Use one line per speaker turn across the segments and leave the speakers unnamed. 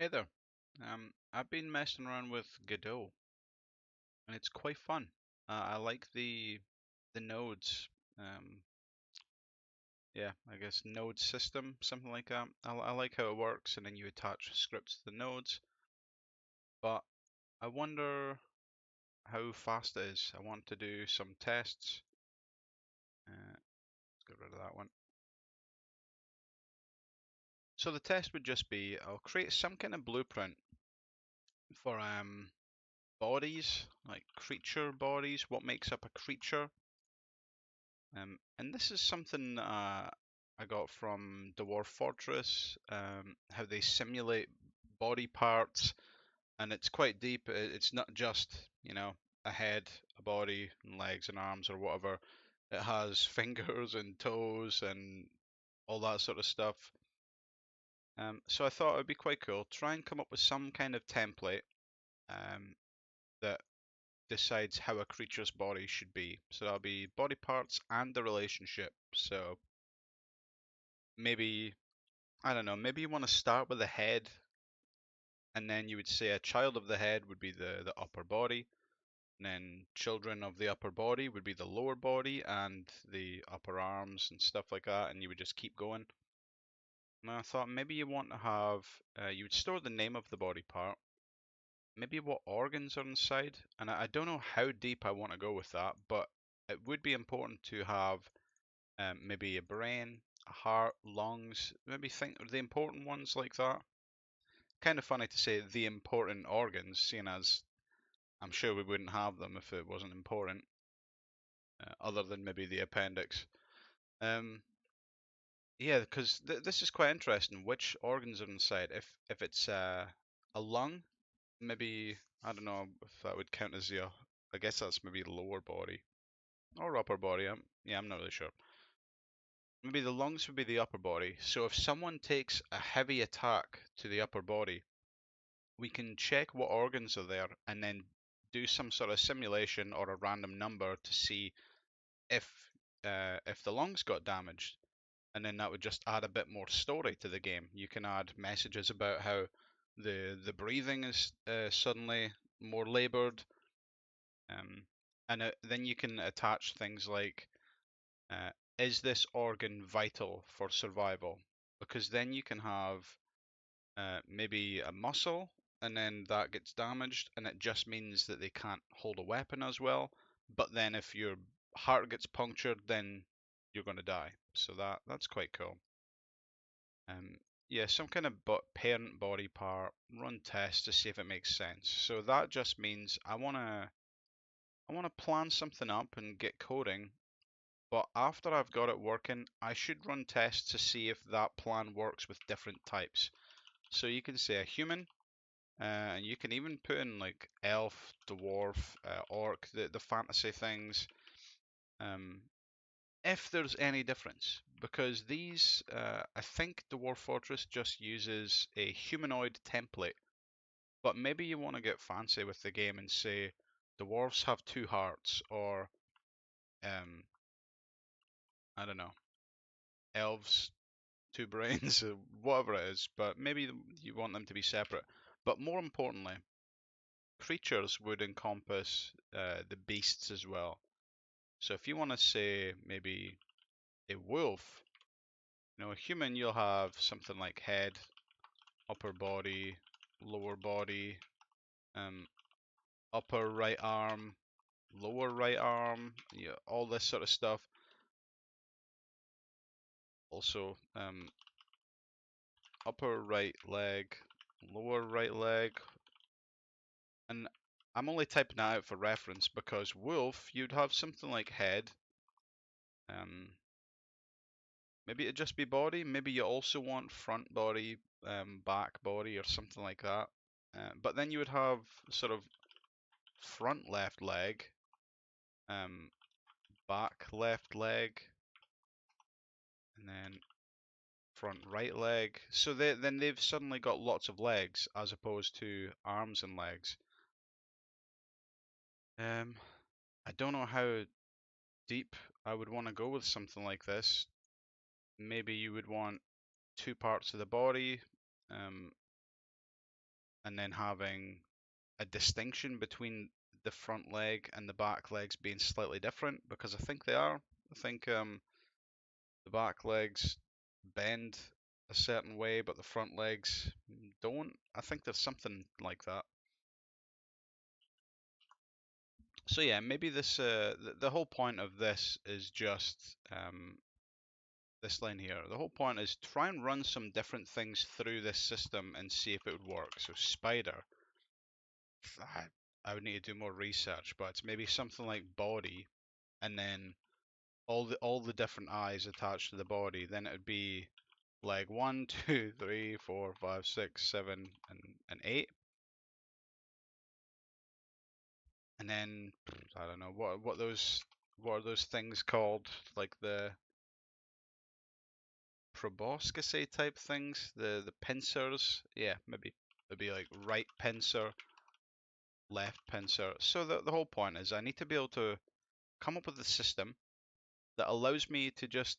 Hey there. I've been messing around with Godot, and it's quite fun. I like the nodes. Um, yeah, I guess node system, something like that. I like how it works, and then you attach scripts to the nodes. But I wonder how fast it is. I want to do some tests. Let's get rid of that one. So the test would just be I'll create some kind of blueprint for bodies, like creature bodies. What makes up a creature? And this is something I got from Dwarf Fortress, how they simulate body parts, and it's quite deep. It's not just, a head, a body, and legs and arms or whatever. It has fingers and toes and all that sort of stuff. So I thought it would be quite cool. Try and come up with some kind of template um, that decides how a creature's body should be. So that'll be body parts and the relationship. So maybe I don't know, maybe you want to start with the head, and then you would say a child of the head would be the upper body, and then children of the upper body would be the lower body and the upper arms and stuff like that, and you would just keep going. And I thought maybe you want to have, you would store the name of the body part, maybe what organs are inside, and I don't know how deep I want to go with that, but it would be important to have maybe a brain, a heart, lungs, maybe think of the important ones like that. Kind of funny to say the important organs, seeing as I'm sure we wouldn't have them if it wasn't important, other than maybe the appendix. Um, yeah, because this is quite interesting. Which organs are inside? If it's a lung, maybe I don't know if that would count as the. I guess that's maybe the lower body or upper body. Yeah, I'm not really sure. Maybe the lungs would be the upper body. So if someone takes a heavy attack to the upper body, we can check what organs are there and then do some sort of simulation or a random number to see if if the lungs got damaged, and then that would just add a bit more story to the game. You can add messages about how the breathing is suddenly more labored, um, and then you can attach things like uh, is this organ vital for survival? Because then you can have maybe a muscle, and then that gets damaged, and it just means that they can't hold a weapon as well. But then if your heart gets punctured, then you're going to die. So that's quite cool. Um, yeah, some kind of parent body part, run tests to see if it makes sense. So that just means I wanna plan something up and get coding. But after I've got it working, I should run tests to see if that plan works with different types. So you can say a human, and you can even put in like elf, dwarf, orc, the fantasy things, um, if there's any difference. Because these, I think Dwarf Fortress just uses a humanoid template, but maybe you want to get fancy with the game and say dwarves have two hearts, or um, I don't know, elves two brains, or whatever it is. But maybe you want them to be separate. But more importantly, creatures would encompass the beasts as well. So if you want to say maybe a wolf, a human, you'll have something like head, upper body, lower body, um, upper right arm, lower right arm, yeah, all this sort of stuff. Also, upper right leg, lower right leg, and I'm only typing that out for reference because wolf, you'd have something like head, um, maybe it'd just be body. Maybe you also want front body, back body, or something like that. But then you would have sort of front left leg, um, back left leg, and then front right leg. So then they've suddenly got lots of legs as opposed to arms and legs. Um, I don't know how deep I would want to go with something like this. Maybe you would want two parts of the body. Um, and then having a distinction between the front leg and the back legs being slightly different, because I think they are. I think the back legs bend a certain way, but the front legs don't. I think there's something like that. So yeah, maybe this the whole point of this is just this line here. The whole point is try and run some different things through this system and see if it would work. So spider, I, I would need to do more research, but it's maybe something like body, and then all the different eyes attached to the body. Then it would be like 1, 2, 3, 4, 5, 6, 7, and 8. And then I don't know what are those things called, like the proboscis type things, the pincers. Yeah, maybe it'd be like right pincer, left pincer. So the whole point is I need to be able to come up with a system that allows me to just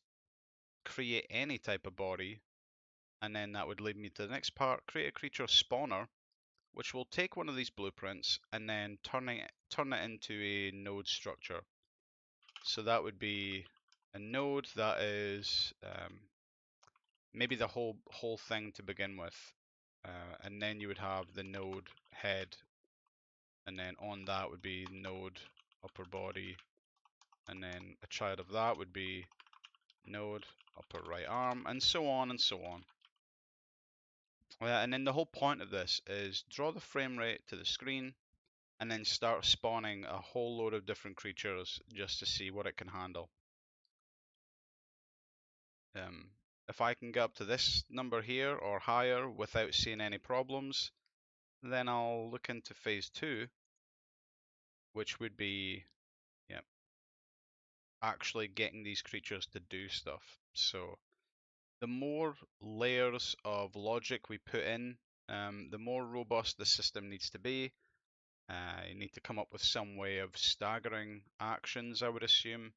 create any type of body, and then that would lead me to the next part, create a creature spawner, which will take one of these blueprints and then turn it into a node structure. So that would be a node that is maybe the whole thing to begin with, and then you would have the node head, and then on that would be node upper body, and then a child of that would be node upper right arm, and so on and so on. And then the whole point of this is draw the frame rate to the screen and then start spawning a whole load of different creatures just to see what it can handle. Um, if I can get up to this number here or higher without seeing any problems, then I'll look into phase 2, which would be, yeah, actually getting these creatures to do stuff. So the more layers of logic we put in, the more robust the system needs to be. You need to come up with some way of staggering actions, I would assume.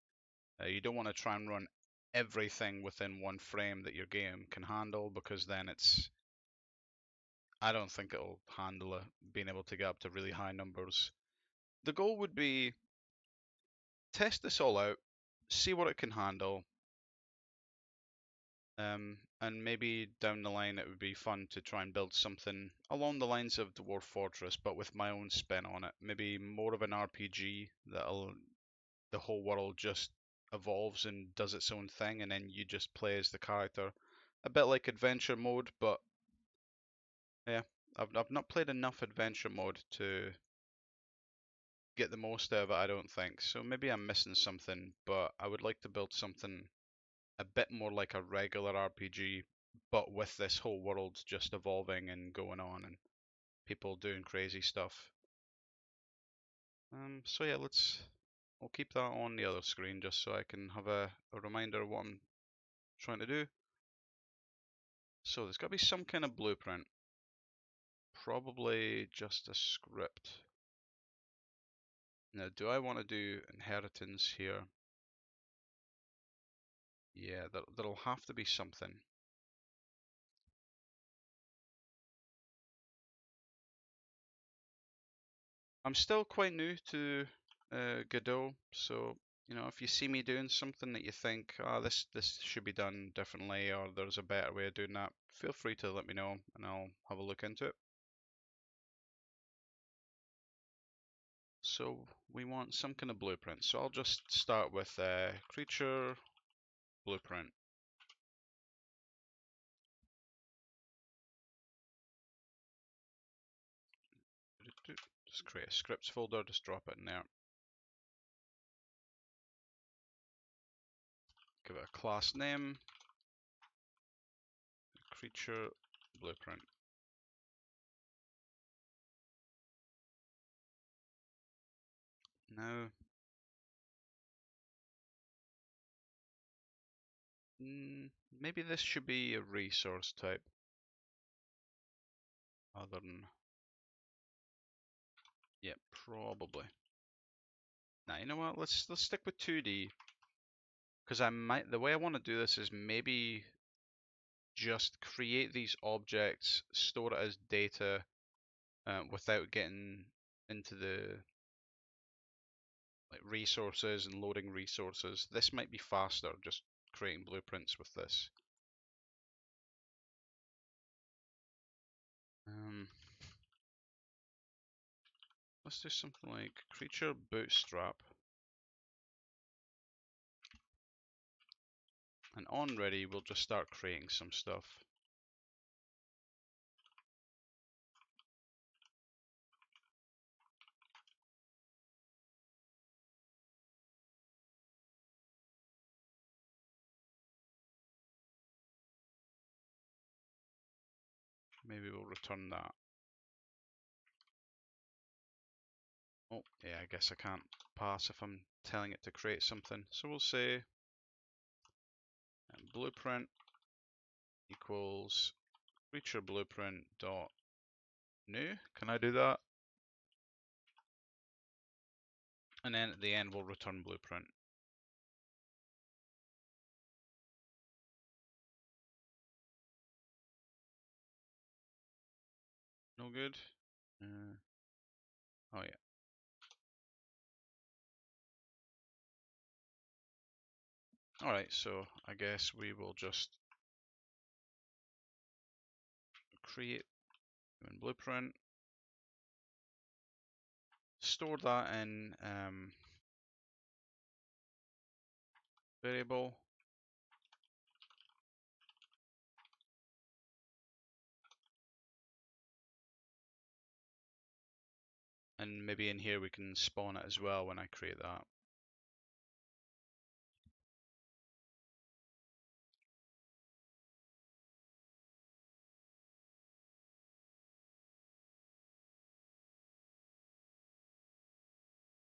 You don't want to try and run everything within one frame that your game can handle, because then I don't think it'll handle being able to get up to really high numbers. The goal would be test this all out, see what it can handle, and maybe down the line it would be fun to try and build something along the lines of Dwarf Fortress, but with my own spin on it. Maybe more of an RPG that'll the whole world just evolves and does its own thing, and then you just play as the character. A bit like adventure mode, but yeah, I've not played enough adventure mode to get the most out of it, I don't think. So maybe I'm missing something, but I would like to build something a bit more like a regular RPG, but with this whole world just evolving and going on and people doing crazy stuff. So yeah, I'll keep that on the other screen just so I can have a reminder of what I'm trying to do. So there's got to be some kind of blueprint. Probably just a script. Now, do I want to do inheritance here? Yeah, there'll have to be something. I'm still quite new to Godot, so if you see me doing something that you think, oh, this should be done differently, or there's a better way of doing that, feel free to let me know, and I'll have a look into it. So we want some kind of blueprint. So I'll just start with creature blueprint. Just create a scripts folder, just drop it in there. Give it a class name, creature blueprint. Now, maybe this should be a resource type, other than, yeah, probably. Now, you know what? Let's stick with 2D, because the way I want to do this is maybe just create these objects, store it as data, without getting into the like resources and loading resources. This might be faster, just creating blueprints with this. Let's do something like creature bootstrap. And on ready, we'll just start creating some stuff. Maybe we'll return that. Oh, yeah, I guess I can't pass if I'm telling it to create something. So we'll say blueprint equals creature blueprint dot new. Can I do that? And then at the end, we'll return blueprint. No good? Oh yeah. Alright, so I guess we will just create in blueprint, store that in variable, and maybe in here we can spawn it as well when I create that.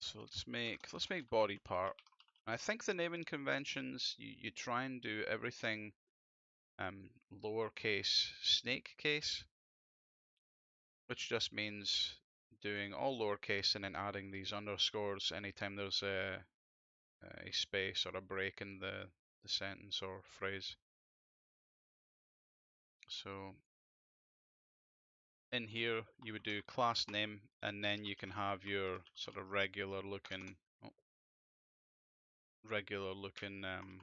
So let's make body part. I think the naming conventions, you try and do everything lowercase snake case, which just means doing all lowercase and then adding these underscores anytime there's a space or a break in the sentence or phrase. So in here you would do class name, and then you can have your sort of regular looking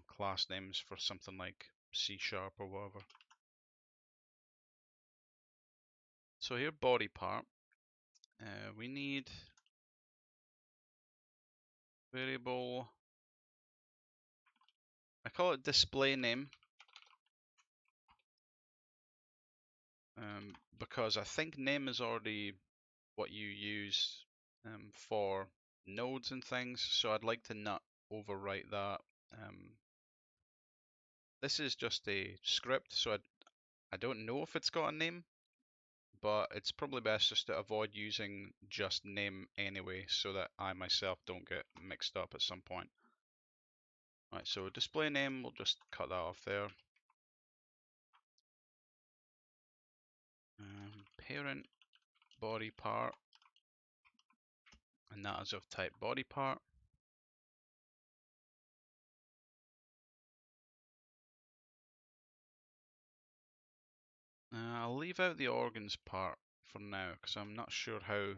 class names for something like C# or whatever. So here, body part, we need variable, I call it display name, because I think name is already what you use for nodes and things, so I'd like to not overwrite that. This is just a script, so I don't know if it's got a name, but it's probably best just to avoid using just name anyway, so that I myself don't get mixed up at some point. Right, so display name, we'll just cut that off there. Parent body part, and that is of type body part. I'll leave out the organs part for now because I'm not sure how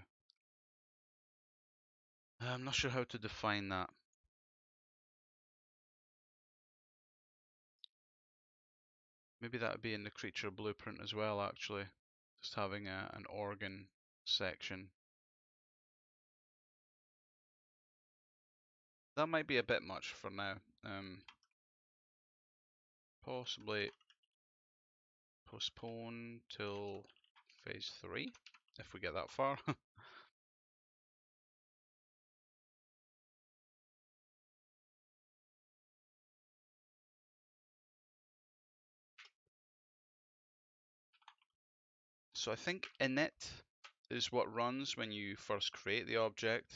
to define that. Maybe that would be in the creature blueprint as well, actually, just having an organ section. That might be a bit much for now. Possibly postpone till phase 3 if we get that far. So I think init is what runs when you first create the object.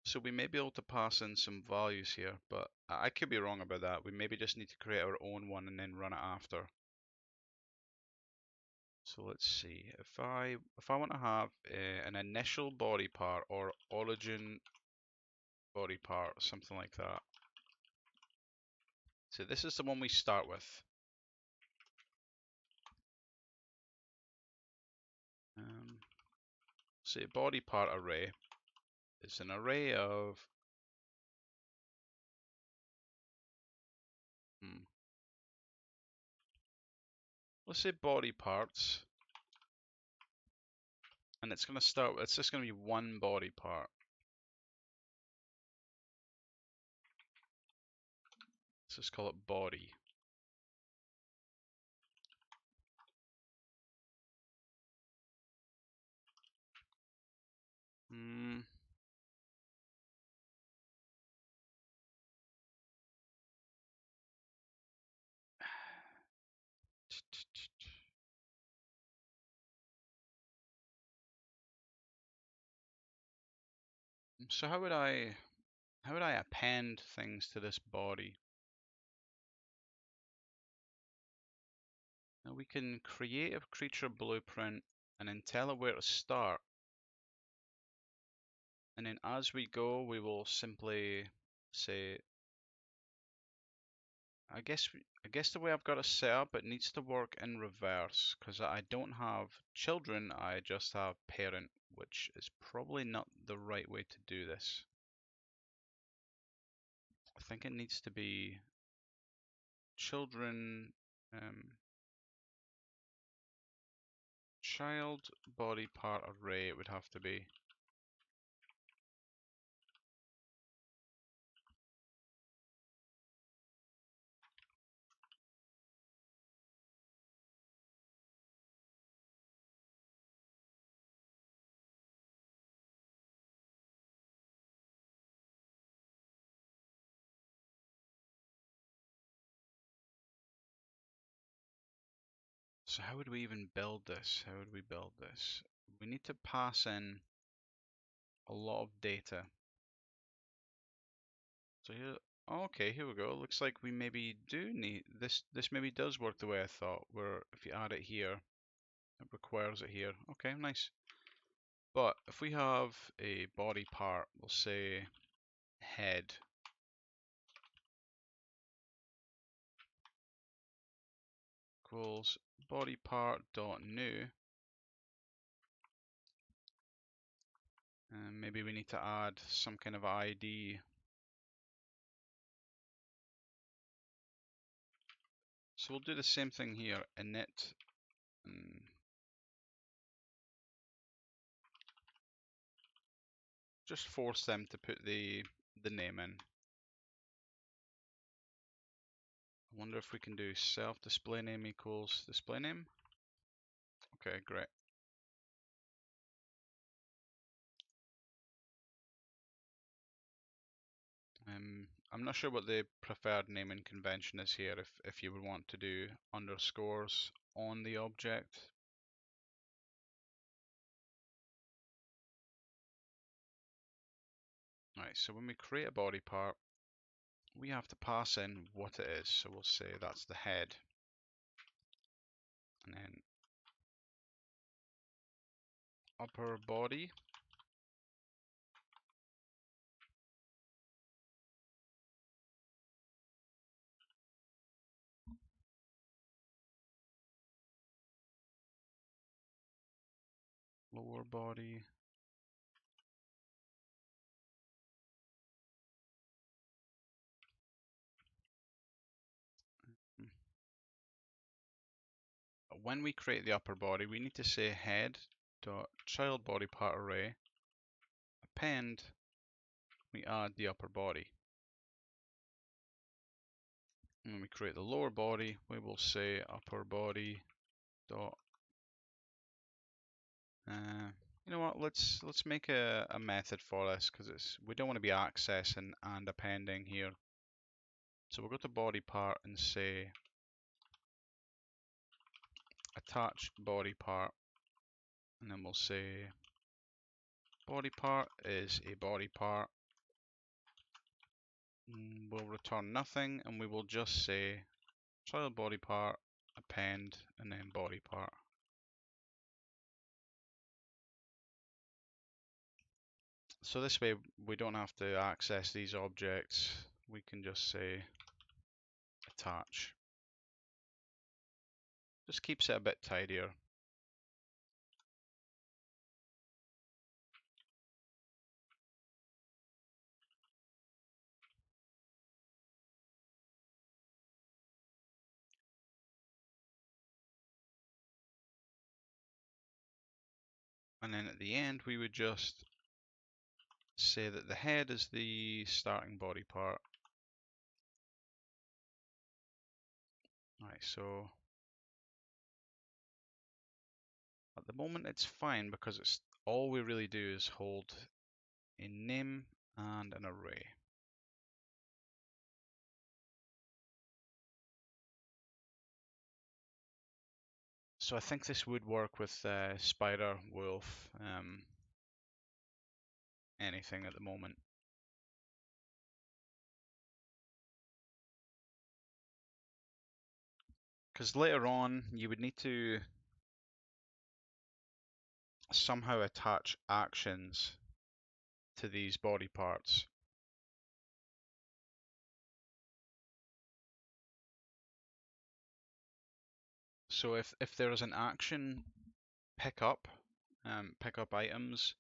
So we may be able to pass in some values here, but I could be wrong about that. We maybe just need to create our own one and then run it after. So let's see. If I want to have an initial body part or origin body part, something like that. So this is the one we start with. say body part array is an array of let's say body parts, and it's going to start. It's just going to be one body part. Let's just call it body. So how would I append things to this body? Now we can create a creature blueprint and then tell it where to start. And then as we go, we will simply say, I guess the way I've got it set up, it needs to work in reverse because I don't have children, I just have parent, which is probably not the right way to do this. I think it needs to be children, child body part array, it would have to be. So how would we even build this? How would we build this? We need to pass in a lot of data. So here, okay, here we go. Looks like we maybe do need this. This maybe does work the way I thought. Where if you add it here, it requires it here. Okay, nice. But if we have a body part, we'll say head. Equals body part dot new. And maybe we need to add some kind of ID. So we'll do the same thing here, init, and just force them to put the name in. I wonder if we can do self display name equals display name. Okay, great. I'm not sure what the preferred naming convention is here, if you would want to do underscores on the object. Alright, so when we create a body part, we have to pass in what it is. So we'll say that's the head. And then upper body. Lower body. When we create the upper body, we need to say head dot child body part array append, we add the upper body. And when we create the lower body, we will say upper body dot you know what, let's make a method for this because we don't want to be accessing and appending here. So we'll go to body part and say attach body part, and then we'll say body part is a body part. We'll return nothing, and we will just say child body part append and then body part. So this way we don't have to access these objects, we can just say attach. Just keeps it a bit tidier. And then at the end, we would just say that the head is the starting body part. Alright, so at the moment it's fine because it's all we really do is hold a name and an array. So I think this would work with spider, wolf, anything at the moment. Because later on you would need to somehow attach actions to these body parts. So if there is an action pick up items,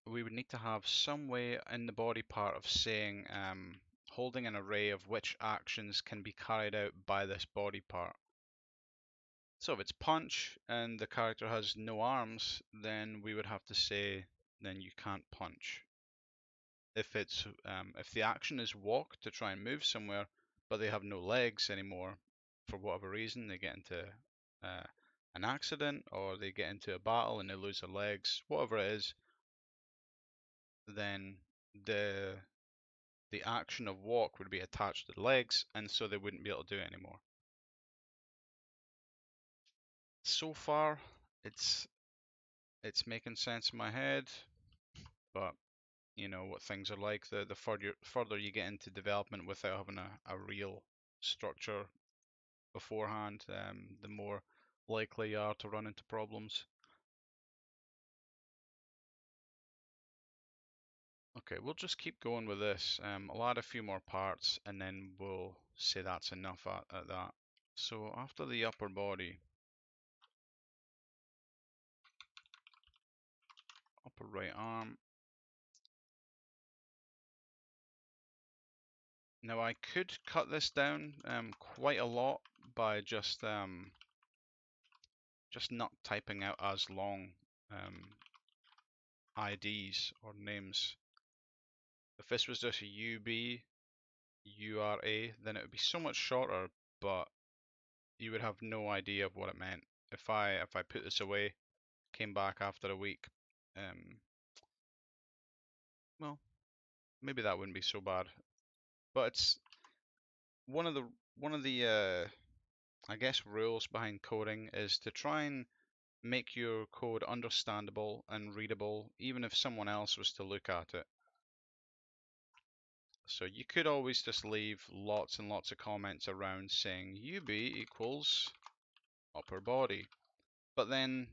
we would need to have some way in the body part of saying holding an array of which actions can be carried out by this body part. So if it's punch and the character has no arms, then we would have to say then you can't punch. If it's if the action is walk to try and move somewhere, but they have no legs anymore for whatever reason, they get into uh, an accident or they get into a battle and they lose their legs, whatever it is, then the action of walk would be attached to the legs, and so they wouldn't be able to do it anymore. So far, it's making sense in my head, but you know what things are like. The further you get into development without having a real structure beforehand, the more likely you are to run into problems. Okay, we'll just keep going with this. I'll add a few more parts and then we'll say that's enough at that. So after the upper body, upper right arm. Now I could cut this down quite a lot by just not typing out as long IDs or names. If this was just a UB, URA, then it would be so much shorter, but you would have no idea of what it meant. If I put this away, came back after a week, well, maybe that wouldn't be so bad. But it's one of the I guess rules behind coding is to try and make your code understandable and readable, even if someone else was to look at it. So you could always just leave lots and lots of comments around saying UB equals upper body, but then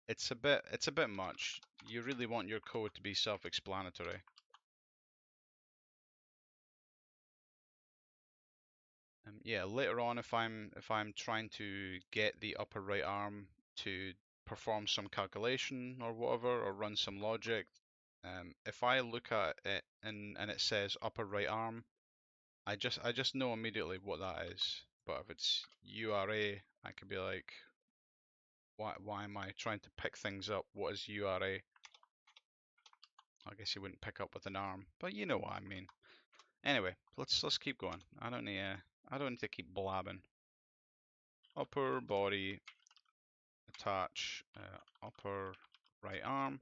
it's a bit much. You really want your code to be self-explanatory. Yeah, later on, if I'm trying to get the upper right arm to perform some calculation or whatever, or run some logic, if I look at it and it says upper right arm, I just know immediately what that is. But if it's URA, I could be like, why am I trying to pick things up? What is URA? I guess you wouldn't pick up with an arm, but you know what I mean. Anyway, let's keep going. I don't need to keep blabbing. Upper body, attach upper right arm.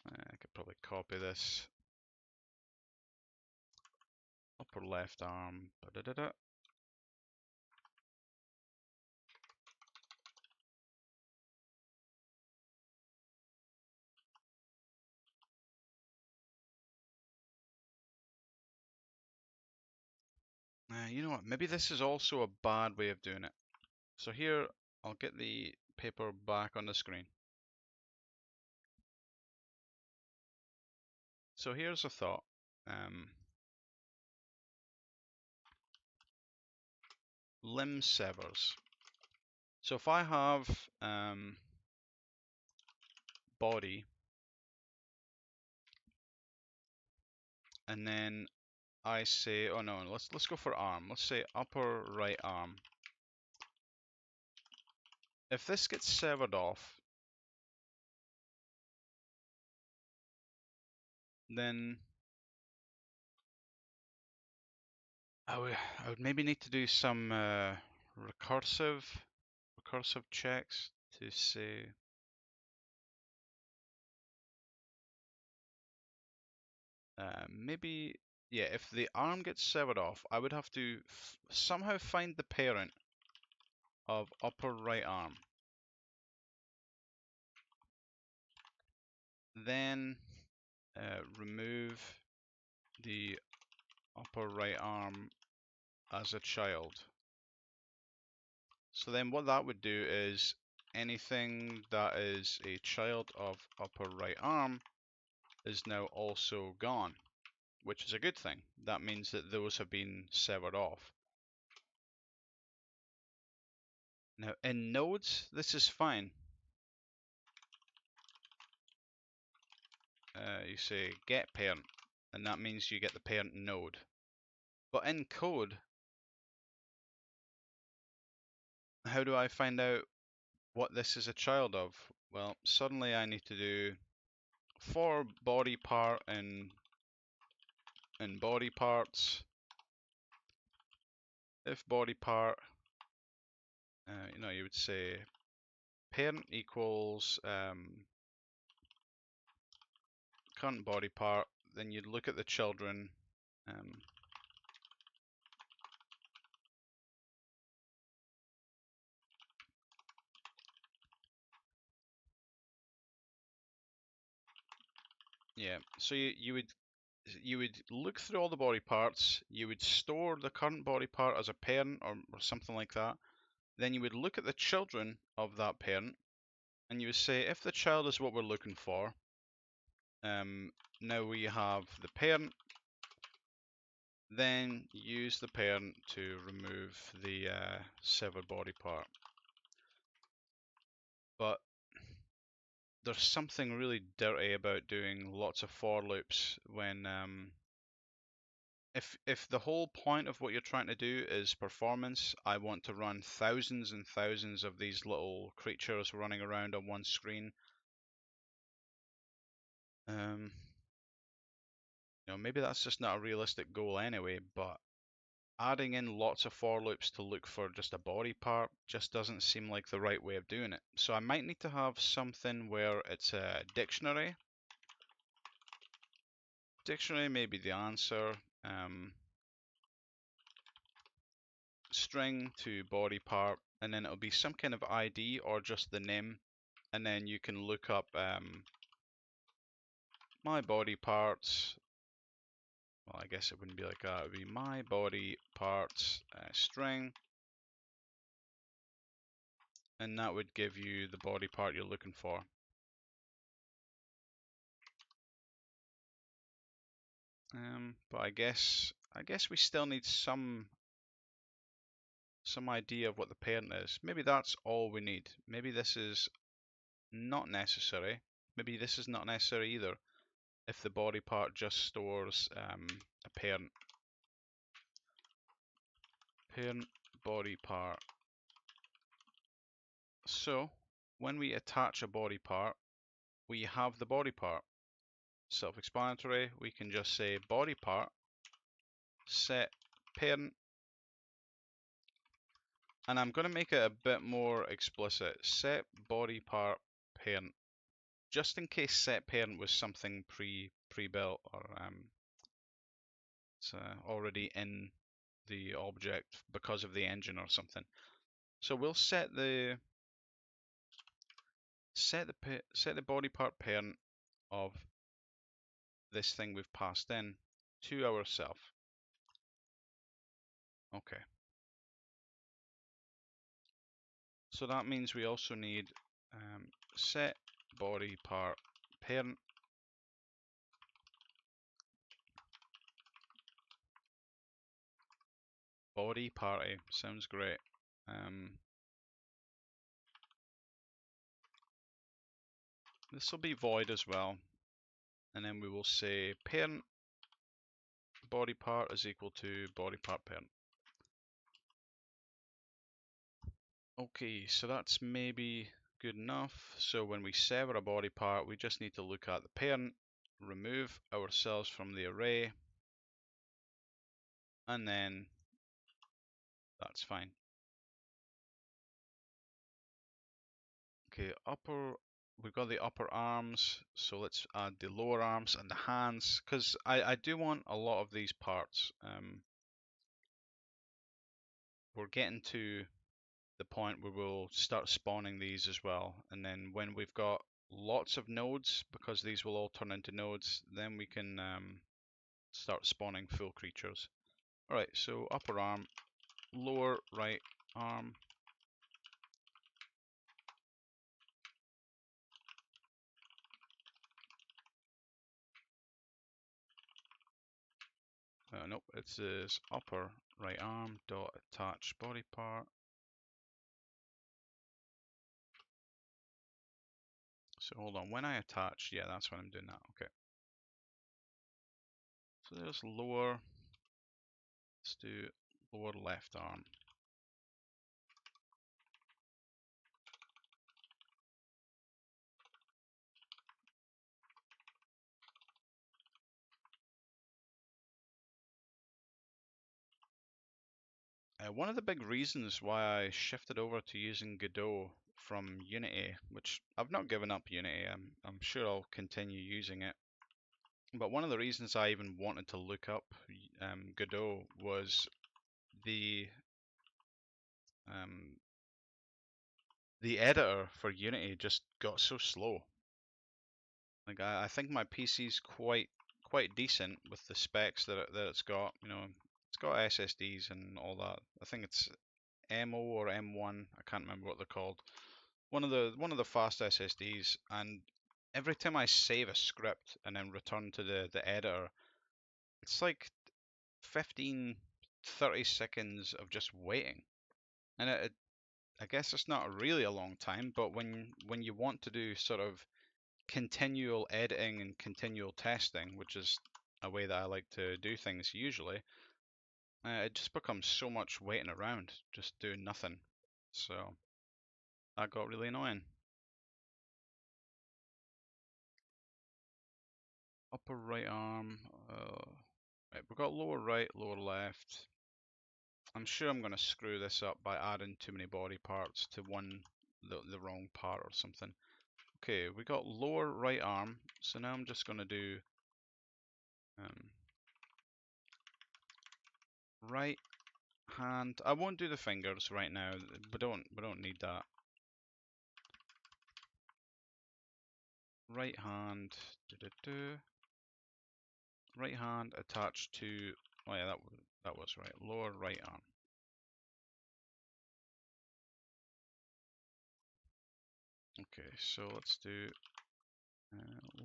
I could probably copy this. Upper left arm. Da -da -da -da. You know what? Maybe this is also a bad way of doing it. So here, I'll get the paper back on the screen. So here's a thought. Limb severs. So if I have body, and then I say, oh no, let's go for arm. Let's say upper right arm. if this gets severed off, then I would maybe need to do some recursive checks to say maybe, yeah, if the arm gets severed off, I would have to somehow find the parent of upper right arm. Then remove the upper right arm as a child. So then what that would do is anything that is a child of upper right arm is now also gone, which is a good thing. That means that those have been severed off. Now in nodes, this is fine. You say get parent, and that means you get the parent node. But in code, how do I find out what this is a child of? Well, suddenly I need to do for body part in body parts, if body part, you would say parent equals current body part, then you'd look at the children. Yeah, so you would look through all the body parts, you would store the current body part as a parent or something like that. Then you would look at the children of that parent, and you would say if the child is what we're looking for, now we have the parent, then use the parent to remove the severed body part. But there's something really dirty about doing lots of for loops when if the whole point of what you're trying to do is performance, I want to run thousands and thousands of these little creatures running around on one screen. Maybe that's just not a realistic goal anyway, but adding in lots of for loops to look for just a body part just doesn't seem like the right way of doing it. So I might need to have something where it's a dictionary. Dictionary may be the answer. String to body part, and then it'll be some kind of ID or just the name, and then you can look up my body parts. Well, I guess it wouldn't be like that. It would be my body parts string, and that would give you the body part you're looking for. But I guess we still need some idea of what the parent is. Maybe that's all we need. Maybe this is not necessary. Maybe this is not necessary either. If the body part just stores a parent body part. So when we attach a body part, we have the body part. Self-explanatory. We can just say body part set parent, and I'm going to make it a bit more explicit. Set body part parent, just in case set parent was something pre-built or it's already in the object because of the engine or something. So we'll set the body part parent of this thing we've passed in to ourself. Okay. So that means we also need set body part parent body party. Sounds great. This will be void as well, and then we will say parent body part is equal to body part parent. Okay, so that's maybe good enough. So when we sever a body part, we just need to look at the parent, remove ourselves from the array, and then that's fine. Okay, we've got the upper arms, so let's add the lower arms and the hands, because I do want a lot of these parts. We're getting to the point where we'll start spawning these as well, and then when we've got lots of nodes, because these will all turn into nodes, then we can start spawning full creatures. Alright, so upper arm, lower right arm. Nope, it says upper right arm dot attach body part. So hold on, when I attach, yeah, that's when I'm doing that. Okay. So there's lower. Let's do lower left arm. One of the big reasons why I shifted over to using Godot from Unity, which I've not given up Unity, I'm sure I'll continue using it. But one of the reasons I even wanted to look up Godot was the um, the editor for Unity just got so slow. Like I think my PC's quite decent with the specs that it's got. You know, it's got SSDs and all that. I think it's MO or M1. I can't remember what they're called. One of the fast SSDs, and every time I save a script and then return to the editor, it's like 15, 30 seconds of just waiting. And I guess it's not really a long time, but when you want to do sort of continual editing and continual testing, which is a way that I like to do things usually, it just becomes so much waiting around, just doing nothing. So that got really annoying. Upper right arm. Right, we've got lower right, lower left. I'm sure I'm going to screw this up by adding too many body parts to the wrong part or something. Okay, we got lower right arm. So now I'm just going to do um, right hand. I won't do the fingers right now. We don't need that. Right hand. Right hand attached to. Oh yeah, that was right. Lower right arm. Okay, so let's do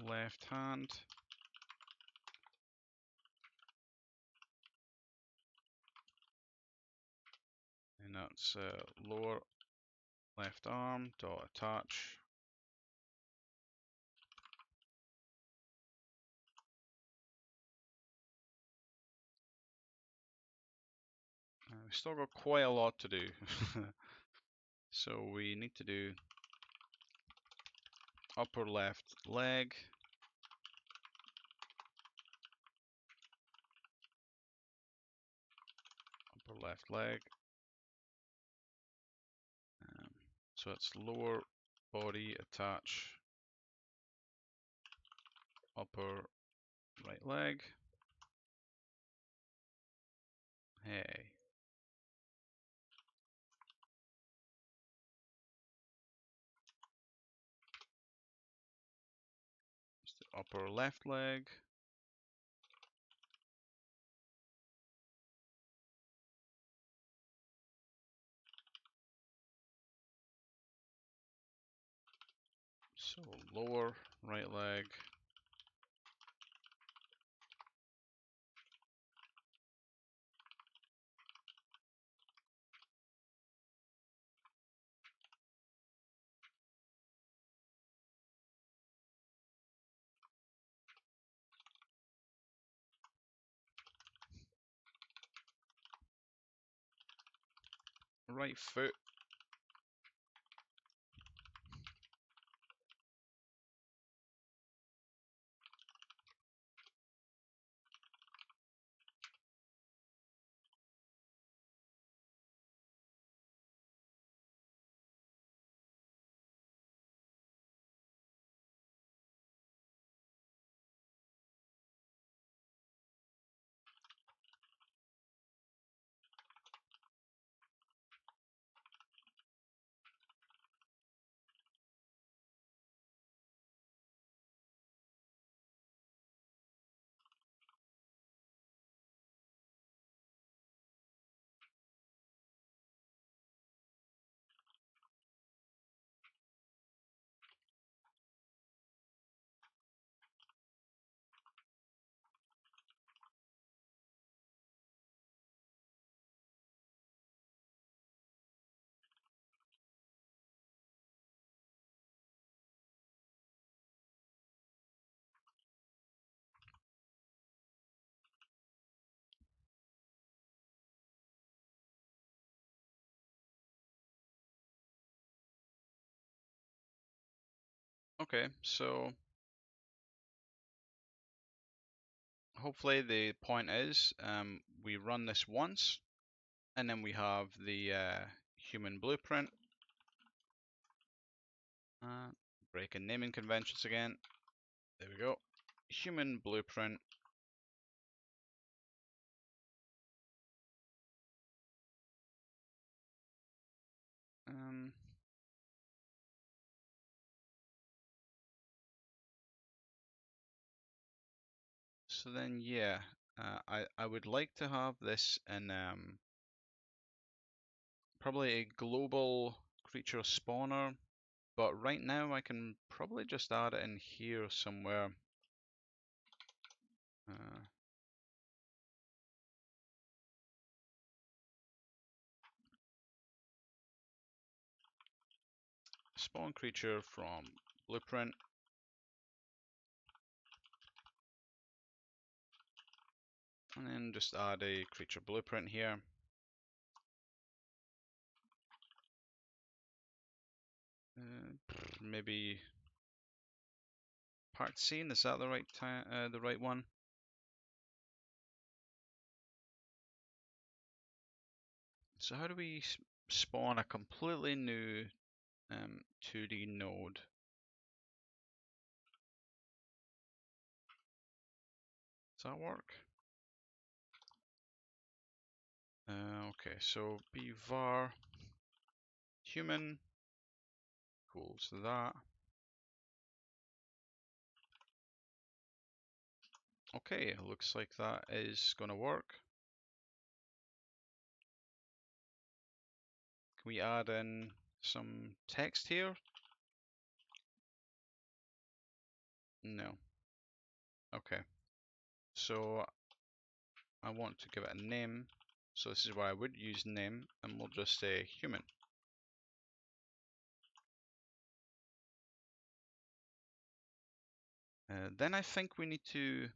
left hand. And that's lower left arm dot attach. We've still got quite a lot to do. So we need to do upper left leg. Upper left leg. So it's lower body attach upper right leg. Hey. It's the upper left leg. So lower right leg. Right foot. Okay, so hopefully the point is we run this once, and then we have the human blueprint. Breaking naming conventions again. There we go. Human blueprint. So then, yeah, I would like to have this in probably a global creature spawner, but right now I can probably just add it in here somewhere. Spawn creature from blueprint. And then just add a creature blueprint here. Maybe part scene, is that the right time, the right one? So how do we spawn a completely new 2D node? Does that work? Okay, so be var human equals that. Okay, looks like that is gonna work. Can we add in some text here? No. Okay. So I want to give it a name. So this is why I would use name, and we'll just say human. Then I think we need to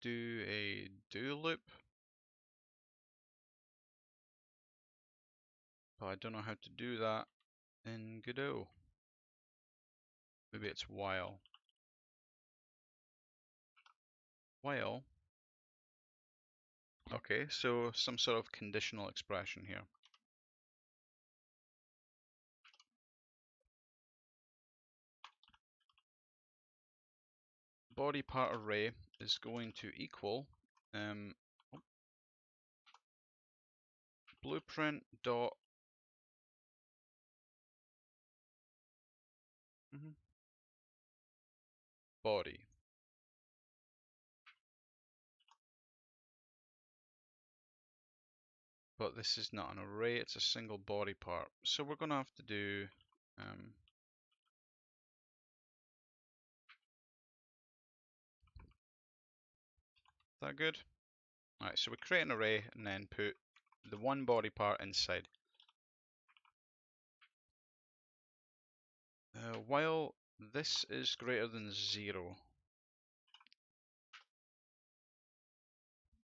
do a do loop, but I don't know how to do that in Godot. Maybe it's while. While. Okay, so some sort of conditional expression here. Body part array is going to equal blueprint dot body. But this is not an array, it's a single body part. So we're going to have to do that good? Alright, so we create an array and then put the one body part inside. While this is greater than 0.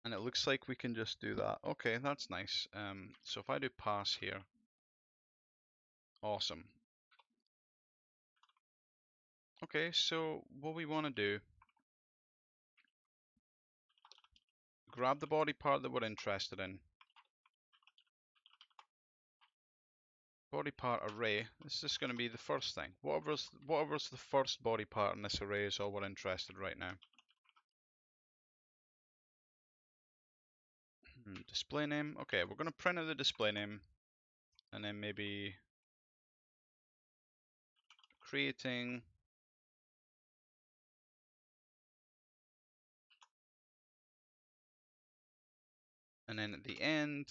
And it looks like we can just do that. Okay, that's nice. So if I do pass here, awesome. Okay, so what we want to do, grab the body part that we're interested in. Body part array, this is going to be the first thing. Whatever's the first body part in this array is all we're interested right now. Display name, okay, we're going to print out the display name and then maybe creating and then at the end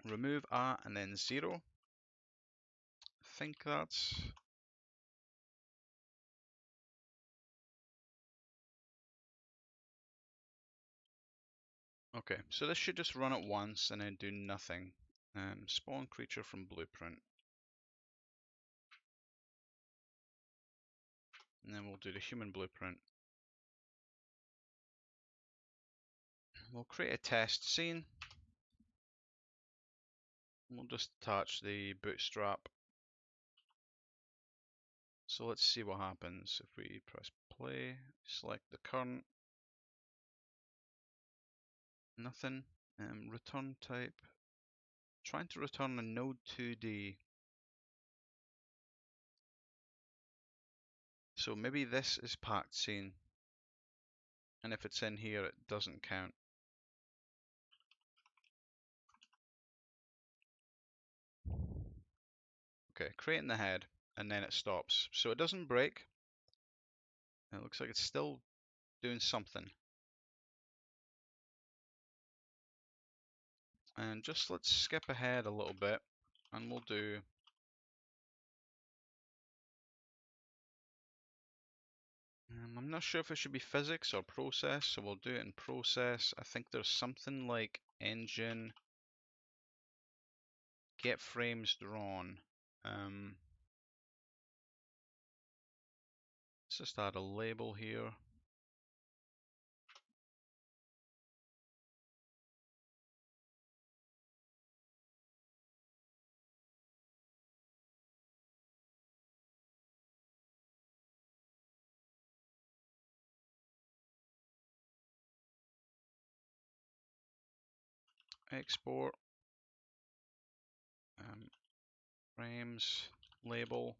remove a and then 0. I think that's okay, so this should just run it once and then do nothing. Spawn creature from blueprint. And then we'll do the human blueprint. We'll create a test scene. We'll just attach the bootstrap. So let's see what happens if we press play, select the current, nothing. Return type, trying to return a node 2D. So maybe this is packed scene, and if it's in here, it doesn't count. Okay, creating the head, and then it stops. So it doesn't break. It looks like it's still doing something. And just let's skip ahead a little bit, and we'll do I'm not sure if it should be physics or process, so we'll do it in process. I think there's something like engine, get frames drawn. Let's just add a label here. Export, frames, label.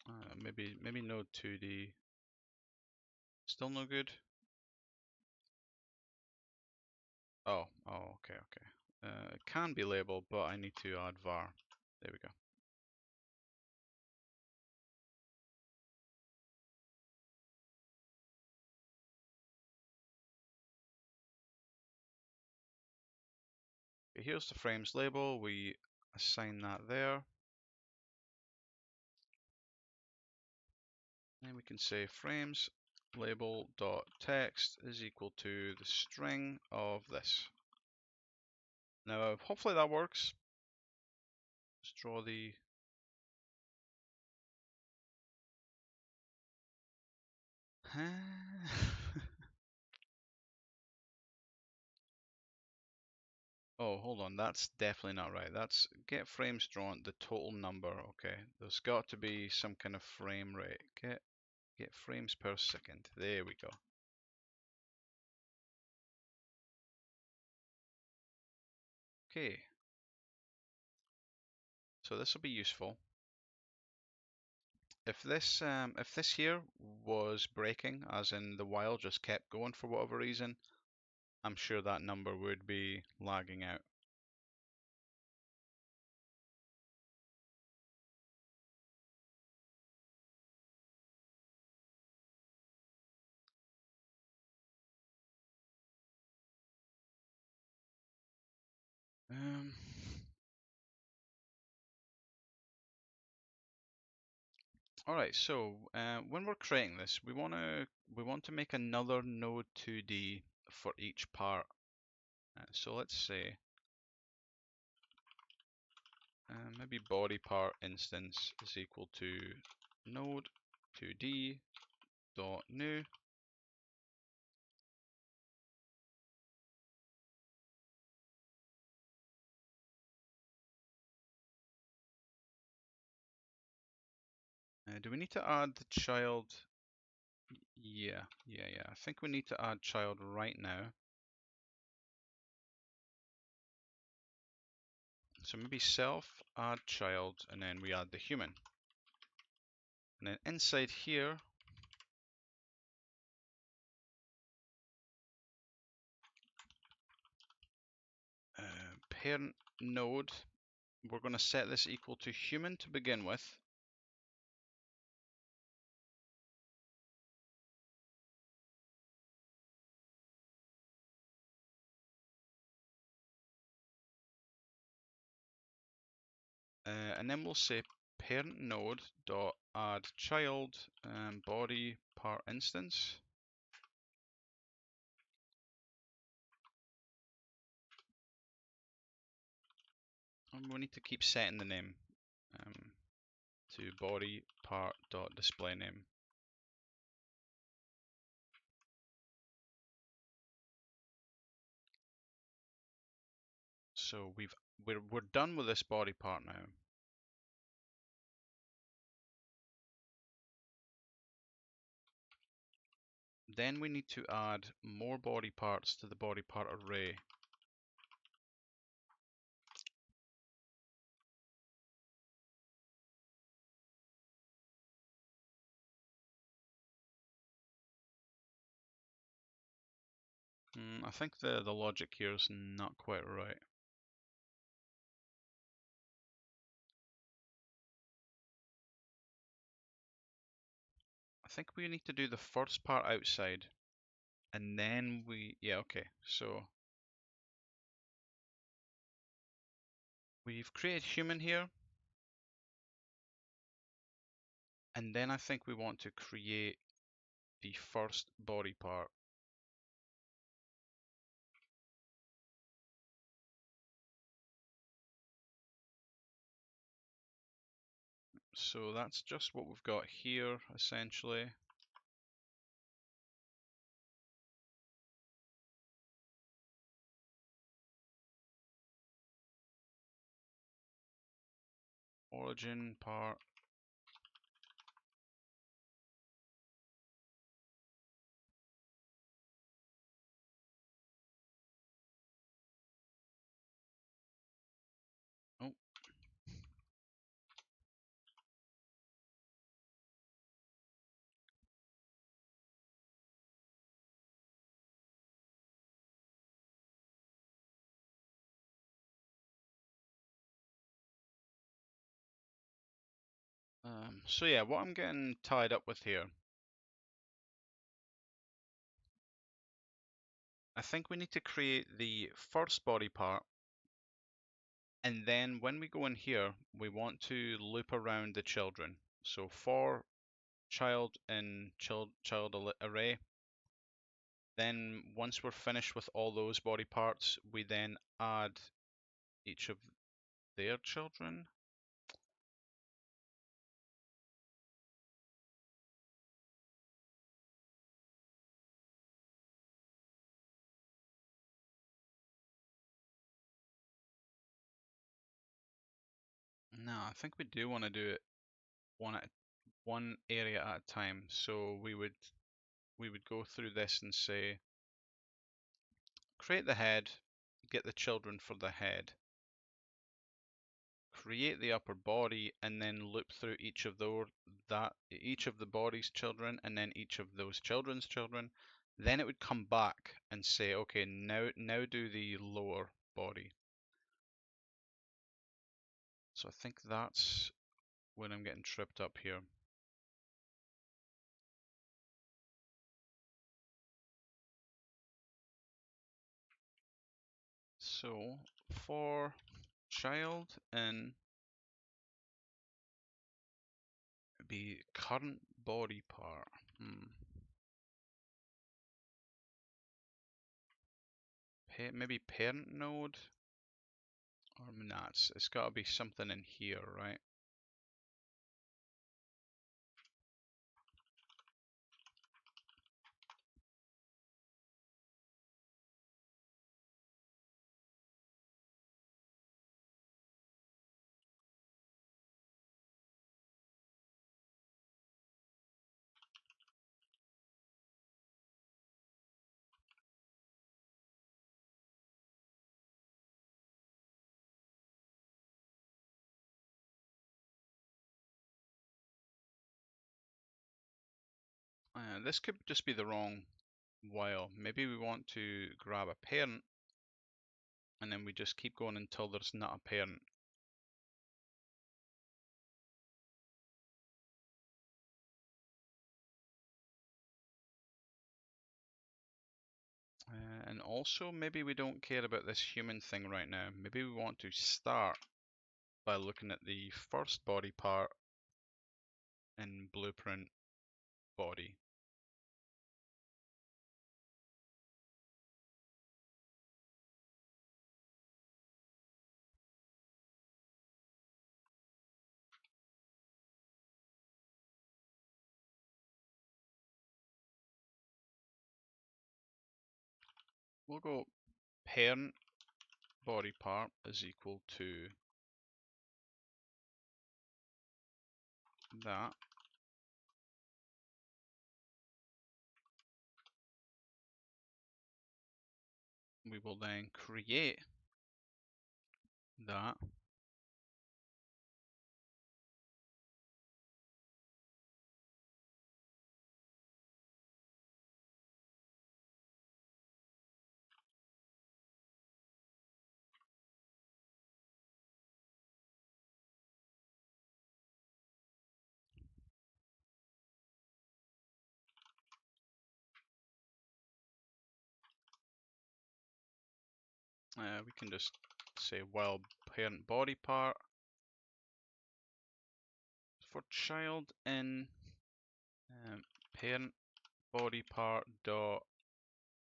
Uh, maybe node 2D. Still no good. Oh, okay. It can be labeled, but I need to add var. There we go. Okay, here's the frames label. We assign that there. And we can say frames label dot text is equal to the string of this. Now, hopefully that works. Let's draw the Oh, hold on, that's definitely not right. That's get frames drawn, the total number. Okay, there's got to be some kind of frame rate. Get frames per second. There we go. Okay, so this will be useful. If this here was breaking, as in the while just kept going for whatever reason, I'm sure that number would be lagging out. Um, all right, so when we're creating this, we want to make another node 2D for each part. So let's say maybe body part instance is equal to node 2D dot new. Do we need to add the child? Yeah. I think we need to add child right now. So maybe self add child, and then we add the human. And then inside here, parent node, we're going to set this equal to human to begin with. And then we'll say parent node dot add child body part instance. And we need to keep setting the name to body part dot display name. So we're done with this body part now. Then we need to add more body parts to the body part array. I think the logic here is not quite right. I think we need to do the first part outside, and then yeah, okay. So we've created human here, and then I think we want to create the first body part. So that's just what we've got here, essentially. Origin part. Oh, so yeah, what I'm getting tied up with here, I think we need to create the first body part, and then when we go in here, we want to loop around the children. So for child in child array, then once we're finished with all those body parts, we then add each of their children. No, I think we do want to do it one area at a time. So we would go through this and say create the head, get the children for the head, create the upper body, and then loop through each of each of the body's children, and then each of those children's children. Then it would come back and say, okay, now do the lower body. So I think that's when I'm getting tripped up here. So for child and be current body part. Maybe parent node, or nah, it's got to be something in here, right? This could just be the wrong while. Maybe we want to grab a parent, and then we just keep going until there's not a parent. And also, maybe we don't care about this human thing right now. Maybe we want to start by looking at the first body part in blueprint body. We'll go parent body part is equal to that. We will then create that. We can just say while parent body part for child in parent body part dot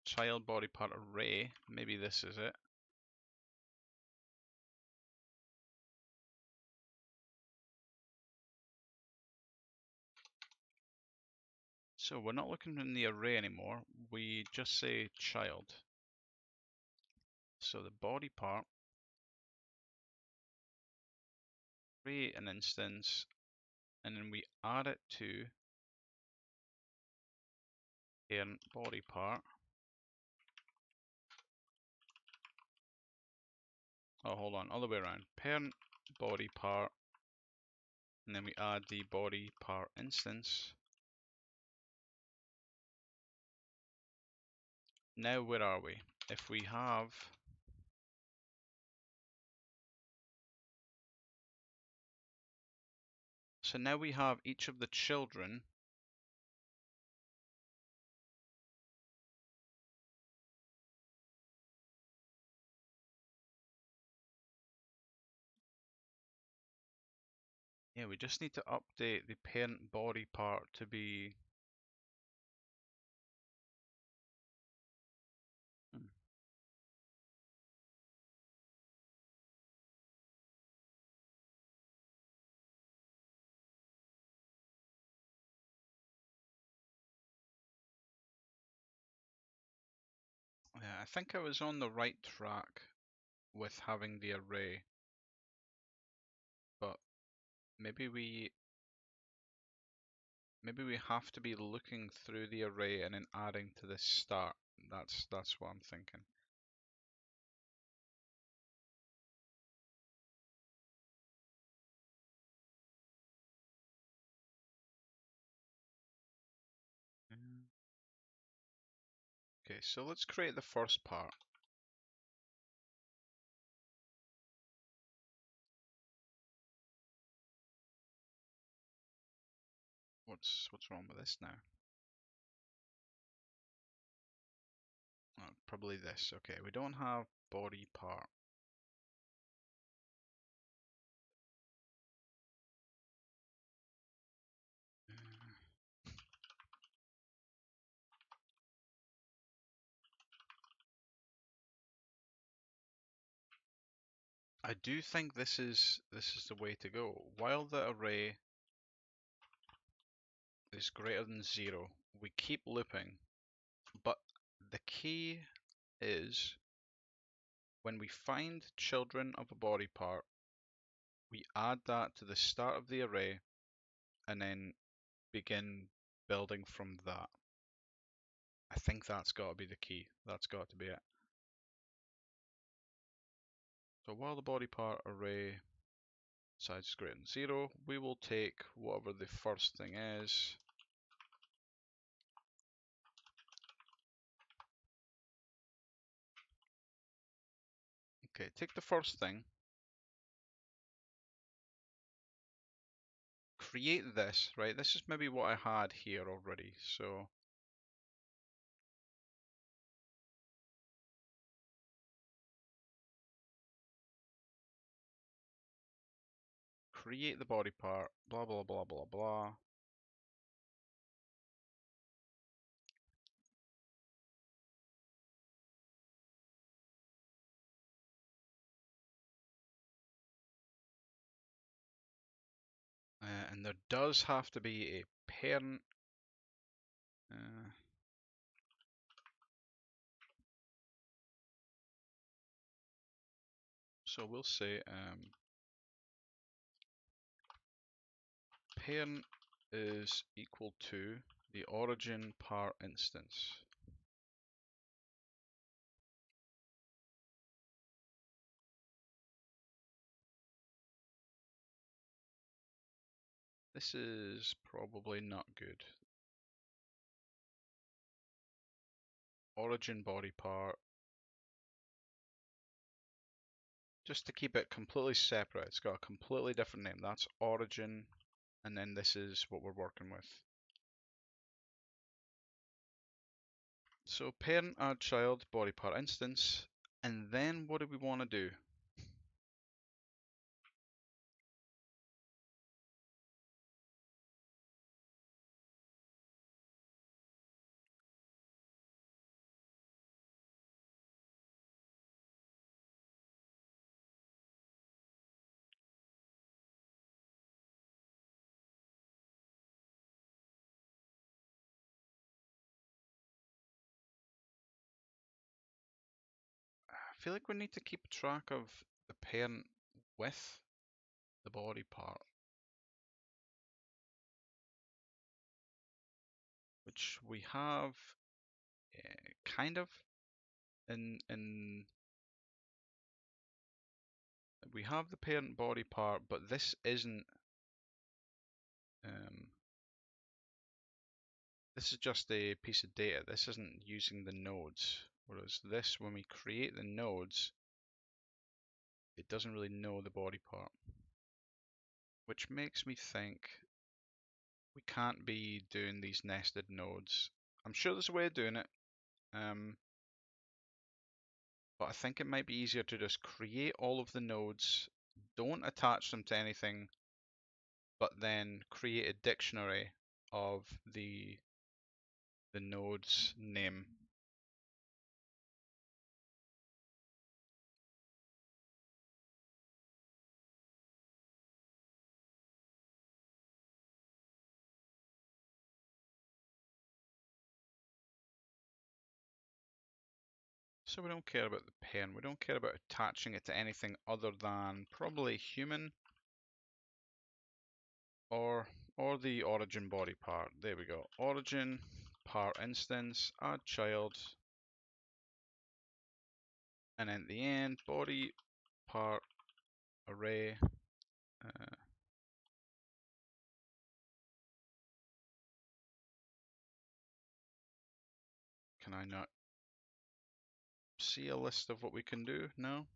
child body part array. Maybe this is it. So we're not looking in the array anymore. We just say child. So the body part, create an instance, and then we add it to parent body part. Oh, hold on, other way around. Parent body part, and then we add the body part instance. Now where are we? If we have so now we have each of the children yeah, we just need to update the parent body part to be yeah, I think I was on the right track with having the array, but maybe we have to be looking through the array and then adding to the start. That's what I'm thinking. Okay, so let's create the first part. What's wrong with this now? Oh, probably this. Okay, we don't have body part. I do think this is the way to go. While the array is greater than 0, we keep looping, but the key is when we find children of a body part, we add that to the start of the array and then begin building from that. I think that's got to be the key. That's got to be it. So while the body part array size is greater than 0, we will take whatever the first thing is. Okay, take the first thing, create this, right? This is maybe what I had here already. So create the body part, blah, blah, blah, blah, blah. And there does have to be a parent. So we'll say parent is equal to the origin part instance. This is probably not good. Origin body part. Just to keep it completely separate, it's got a completely different name. That's origin, and then this is what we're working with. So parent add child body part instance, and then what do we want to do? I feel like we need to keep track of the parent with the body part, which we have kind of in we have the parent body part, but this isn't. This is just a piece of data. This isn't using the nodes. Whereas this, when we create the nodes, it doesn't really know the body part, which makes me think we can't be doing these nested nodes. I'm sure there's a way of doing it, but I think it might be easier to just create all of the nodes, don't attach them to anything, but then create a dictionary of the node's name. So we don't care about the pen, we don't care about attaching it to anything other than probably human or the origin body part. There we go. Origin part instance, add child, and at the end, body part array. Can I not see a list of what we can do? No?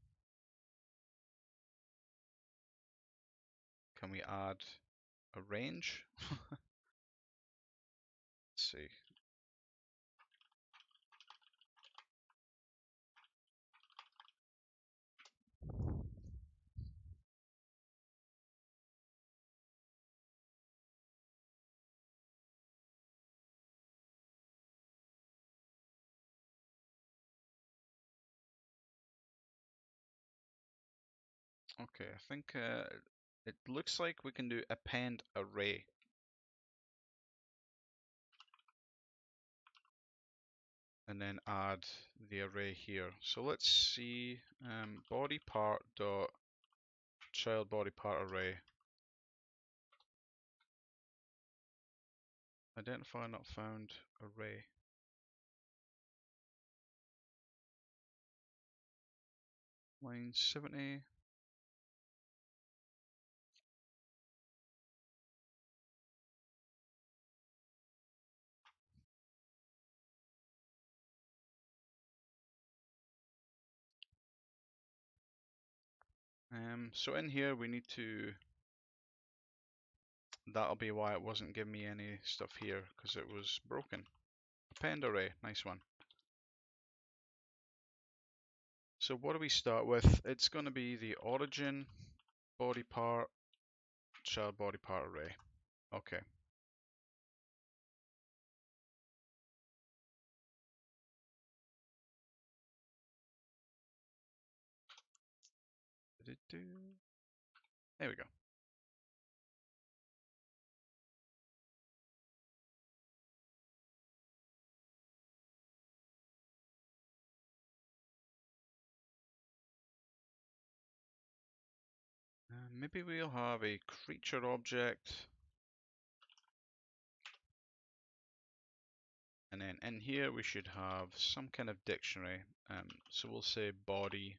Can we add a range? Let's see. Okay, I think it looks like we can do append array. And then add the array here. So let's see, body part dot child body part array. Identify not found array. Line 70. So in here we need to, that'll be why it wasn't giving me any stuff here, because it was broken. Append array, nice one. So what do we start with? It's going to be the origin body part child body part array. Okay. There we go. Maybe we'll have a creature object. And then in here we should have some kind of dictionary. So we'll say body,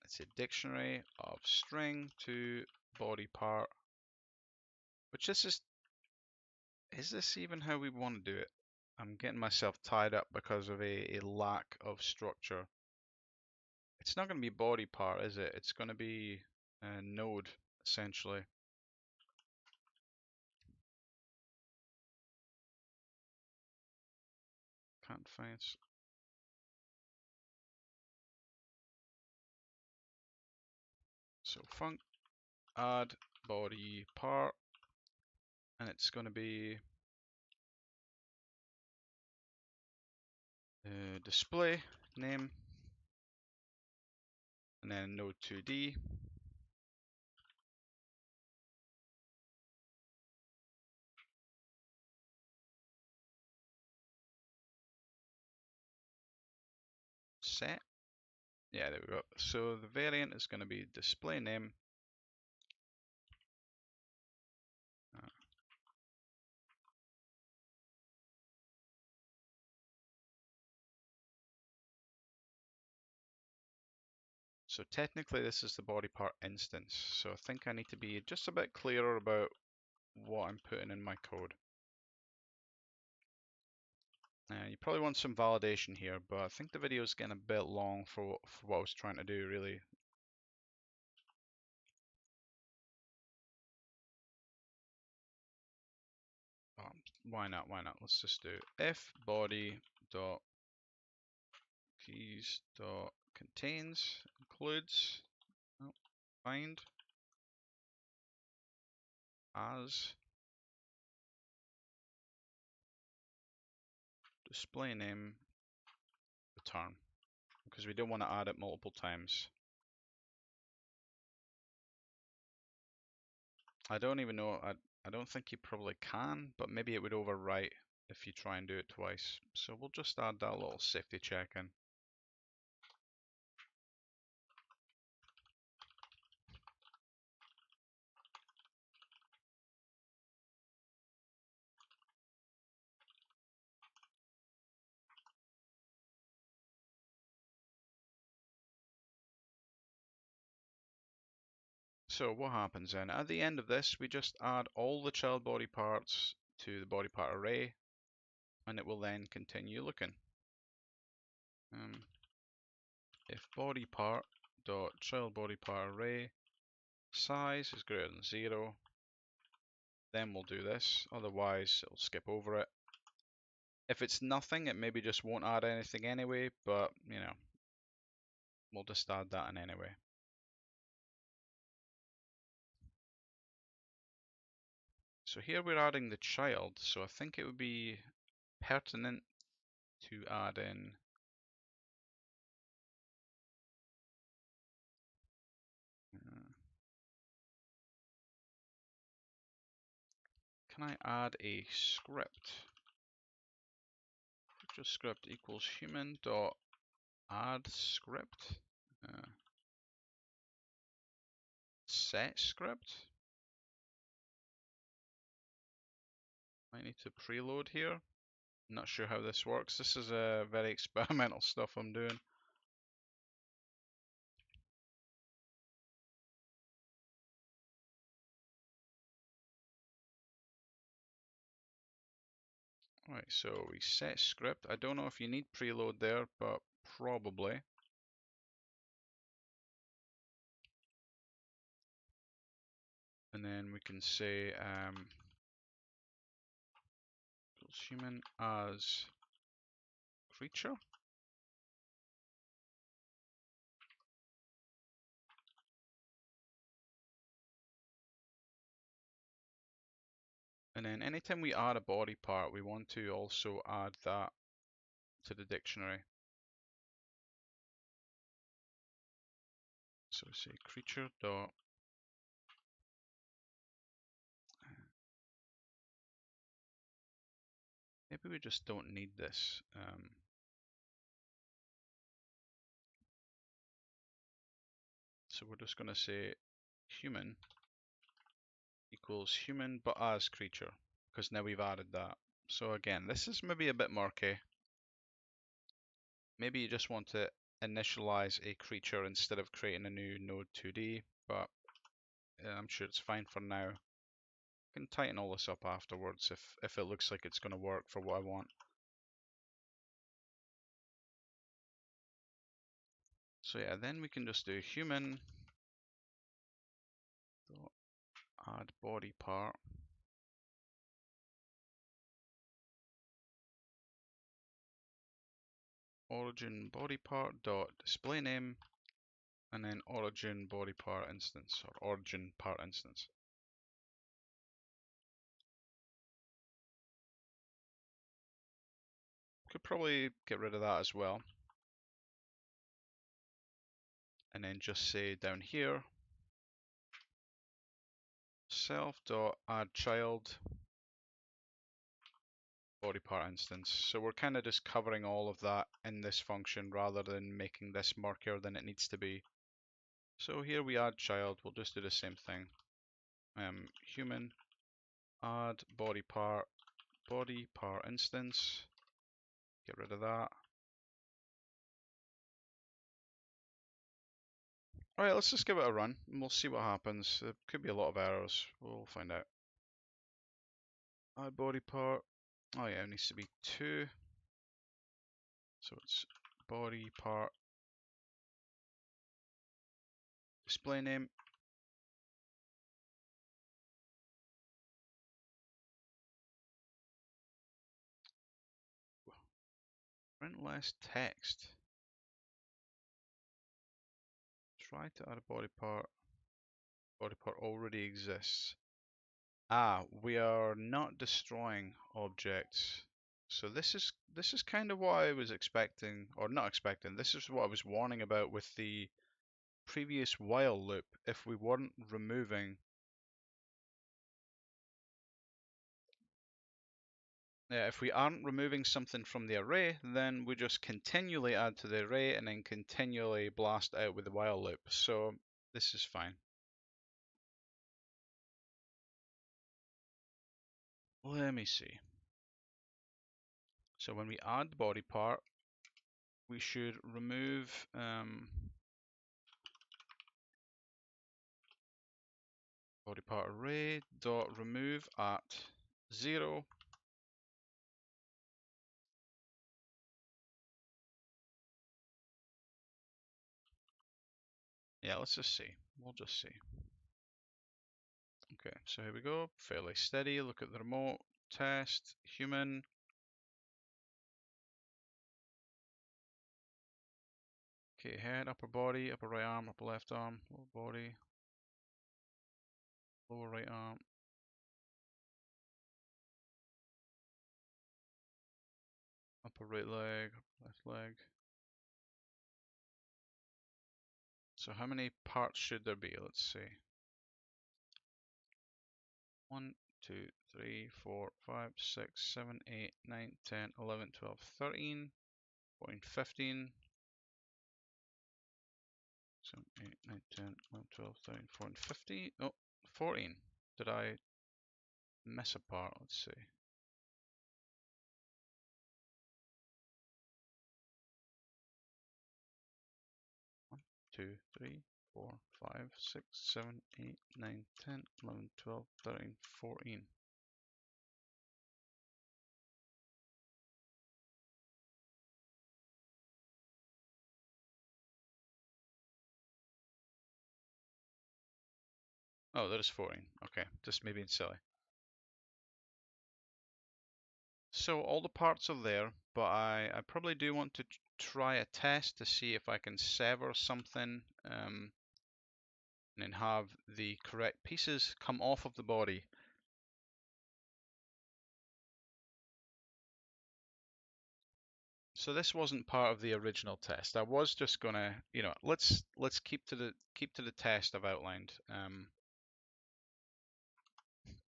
let's say dictionary of string to body part, which this is this even how we want to do it? I'm getting myself tied up because of a lack of structure. It's not going to be body part, is it? It's going to be a node, essentially. Can't find. So func add body part, and it's going to be display name, and then node 2D. Set. Yeah, there we go. So the variant is going to be display name. So technically this is the body part instance. So I think I need to be just a bit clearer about what I'm putting in my code. You probably want some validation here, but I think the video is getting a bit long for what I was trying to do, really. Why not? Why not? Let's just do if body dot keys dot contains includes find as display name return, because we don't want to add it multiple times. I don't even know. I don't think you probably can, but maybe it would overwrite if you try and do it twice. So we'll just add that little safety check in. So what happens then? At the end of this, we just add all the child body parts to the body part array, and it will then continue looking. If body part dot child body part array size is greater than 0, then we'll do this. Otherwise, it'll skip over it. If it's nothing, it maybe just won't add anything anyway, but you know, we'll just add that in anyway. So here we're adding the child, so I think it would be pertinent to add in can I add a script? Just script equals human dot add script set script. I need to preload here. Not sure how this works. This is a very experimental stuff I'm doing. Right, so we set script. I don't know if you need preload there, but probably. And then we can say human as creature. And then anytime we add a body part, we want to also add that to the dictionary. So say creature dot maybe we just don't need this. So we're just going to say human equals human but as creature, because now we've added that. So again, this is maybe a bit murky. Maybe you just want to initialize a creature instead of creating a new node 2D, but I'm sure it's fine for now. I can tighten all this up afterwards if it looks like it's going to work for what I want. So yeah, then we can just do human dot add body part origin body part dot display name and then origin body part instance or origin part instance. Could probably get rid of that as well. And then just say down here self dot add child body part instance. So we're kind of just covering all of that in this function rather than making this murkier than it needs to be. So here we add child, we'll just do the same thing. Human add body part instance, get rid of that. Alright, let's just give it a run and we'll see what happens. There could be a lot of errors, we'll find out. Add body part, oh yeah, it needs to be 2. So it's body part display name. Print less text. Try to add a body part. Body part already exists. Ah, we are not destroying objects. So this is kind of what I was expecting, or not expecting. This is what I was warning about with the previous while loop. If we weren't removing, if we aren't removing something from the array, then we just continually add to the array and then continually blast out with the while loop. So this is fine. Let me see. So when we add the body part, we should remove body part array dot remove at 0. Yeah, let's just see. We'll just see. Okay, so here we go. Fairly steady. Look at the remote. Test. Human. Okay, head, upper body, upper right arm, upper left arm, lower body, lower right arm, upper right leg, left leg. So how many parts should there be? Let's see. 1, 2, 3, 4, 5, 6, 7, 8, 9, 10, 11, 12, 13, 14, 15, 7, 8, 9, 10, 11, 12, 13, 14, 15. Oh, 14. Did I miss a part? Let's see. 1, 2, 3, 4, 5, 6, 7, 8, 9, 10, 11, 12, 13, 14. Oh, that is 14. Okay, just maybe it's silly. So all the parts are there, but I probably do want to try a test to see if I can sever something and then have the correct pieces come off of the body. So this wasn't part of the original test. I was just gonna, let's keep to the test I've outlined.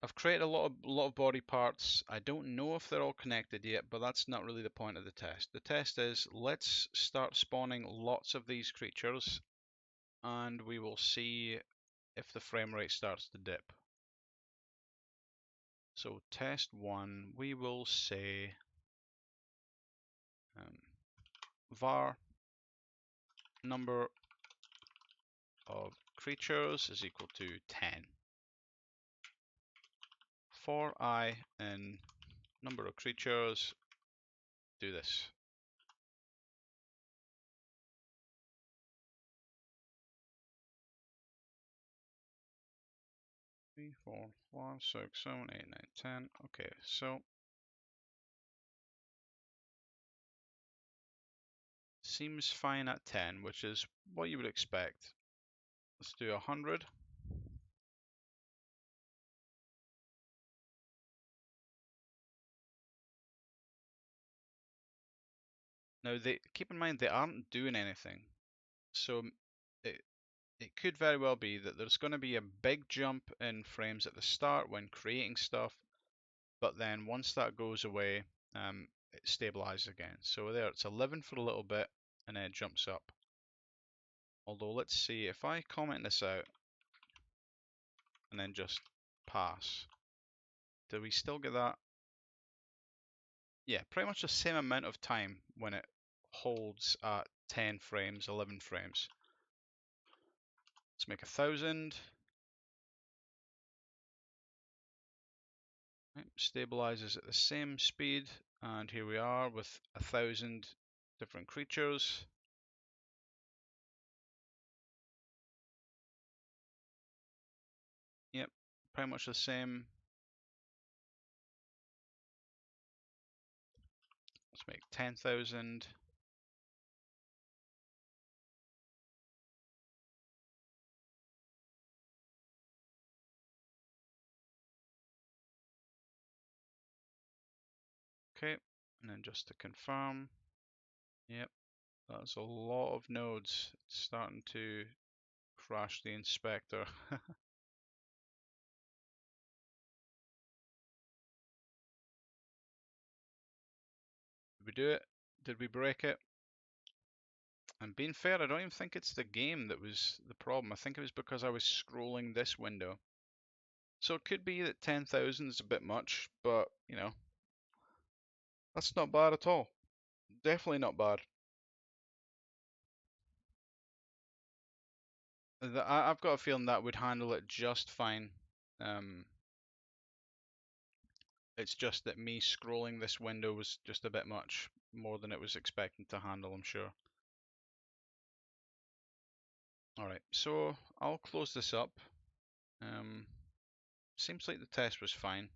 I've created a lot of body parts. I don't know if they're all connected yet, but that's not really the point of the test. The test is let's start spawning lots of these creatures, and we will see if the frame rate starts to dip. So test 1, we will say var number of creatures is equal to 10. For I in number of creatures, do this. 3, 4, 5, 6, 7, 8, 9, 10. Okay, so seems fine at 10, which is what you would expect. Let's do 100. Now, keep in mind they aren't doing anything, so it, it could very well be that there's going to be a big jump in frames at the start when creating stuff, but then once that goes away, it stabilizes again. So there, it's 11 for a little bit, and then it jumps up. Although, let's see, if I comment this out, and then just pass, do we still get that? Yeah, pretty much the same amount of time when it holds at 10 frames, 11 frames. Let's make 1,000. Right, stabilizes at the same speed, and here we are with 1,000 different creatures. Yep, pretty much the same. Let's make 10,000. Okay, and then just to confirm, yep, that's a lot of nodes. It's starting to crash the inspector. Did we do it? Did we break it? And being fair, I don't even think it's the game that was the problem. I think it was because I was scrolling this window. So it could be that 10,000 is a bit much, but, that's not bad at all. Definitely not bad. I've got a feeling that would handle it just fine. It's just that me scrolling this window was just a bit much, more than it was expecting to handle, I'm sure. Alright, so I'll close this up. Seems like the test was fine.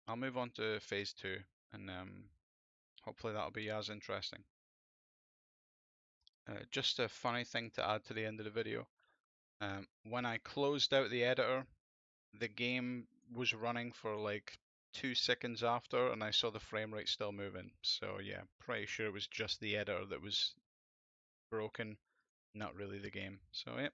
I'll move on to phase 2, and hopefully that'll be as interesting. Just a funny thing to add to the end of the video. When I closed out the editor, the game was running for like 2 seconds after, and I saw the frame rate still moving. So yeah, pretty sure it was just the editor that was broken, not really the game. So yeah,